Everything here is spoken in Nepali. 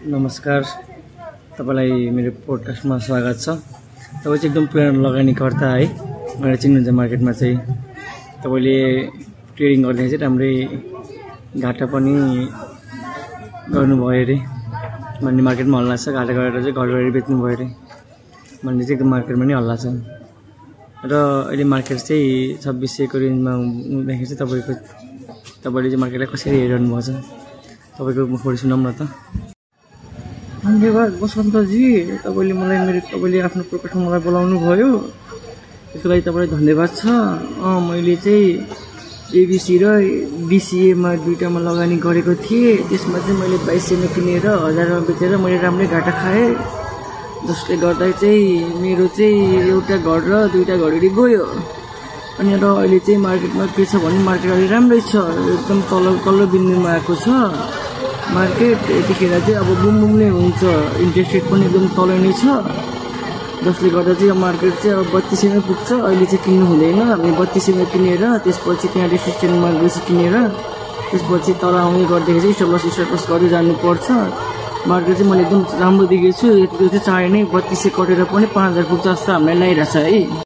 नमस्कार, तपाईलाई मेरो पोडकास्टमा स्वागत छ। तपाईँ चाहिँ एकदम पुरानो लगानीकर्ता है, मलाई चिन्नुहुन्छ मार्केटमा चाहिँ। तपाईले ट्रेडिङ गर्दै चाहिँ राम्रै घाटा पनि गर्नुभयो अरे, भन्ने मार्केटमा हल्ला छ। घाटा गरेर चाहिँ घर गरेर बेच्नुभयो अरे भन्ने चाहिँ एकदम मार्केटमा नि हल्ला छ। र अहिले मार्केट चाहिँ 2600 को रेन्जमा हुँदाखेरि चाहिँ तपाईले चाहिँ मार्केटलाई कसरी हेरिरहनु भएको छ, तपाईको मुखबाट सुनौँ न त। धन्यवाद बसन्तजी, तपाईले आफ्नो प्रोडक्टमा मलाई बोलाउनु भयो, त्यसको लागि तपाईलाई धन्यवाद छ। मैले चाहिँ एबीसी र बीसीएमा दुईटामा लगानी गरेको थिएँ। त्यसमा चाहिँ मैले 2200 मा किनेर 1000 मा बेचेर मैले राम्रै घाटा खाएँ, जसले गर्दा चाहिँ मेरो चाहिँ एउटा घर र दुईटा घडी गयो। अनि र अहिले चाहिँ मार्केटमा के छ भने मार्केट अलि राम्रै छ, एकदम तल्लो बिन्दुमा आएको छ मार्केट। यतिखेर चाहिँ अब बुम नै हुन्छ, इन्ट्रेस्ट रेट पनि एकदम तल नै छ, जसले गर्दा चाहिँ मार्केट चाहिँ अब 3200 मै पुग्छ। अहिले चाहिँ किन्नु हुँदैन, हामी 3200 मा किनेर त्यसपछि त्यहाँ रेसिस्टेन्टमा गएपछि किनेर त्यसपछि तल आउने गर्दाखेरि चाहिँ स्टप लस गर्दै जानुपर्छ। मार्केट चाहिँ मैले एकदम राम्रो देखेको छु। यतिको चाहिँ चाहे नै 3200 कटेर पनि 5000 पुग्छ जस्तो हामीलाई लागिरहेछ है।